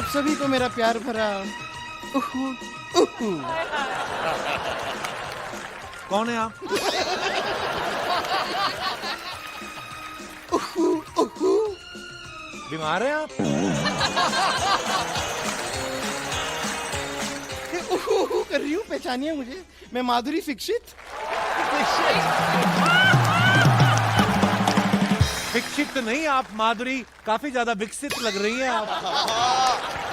आप सभी को मेरा प्यार भरा उहू, उहू। कौन है आप? उहू, उहू। बीमार हैं आप? उहू, उहू कर रही हूँ, पहचानिए मुझे, मैं माधुरी दीक्षित। विकसित तो नहीं, आप माधुरी काफी ज्यादा विकसित लग रही हैं आप।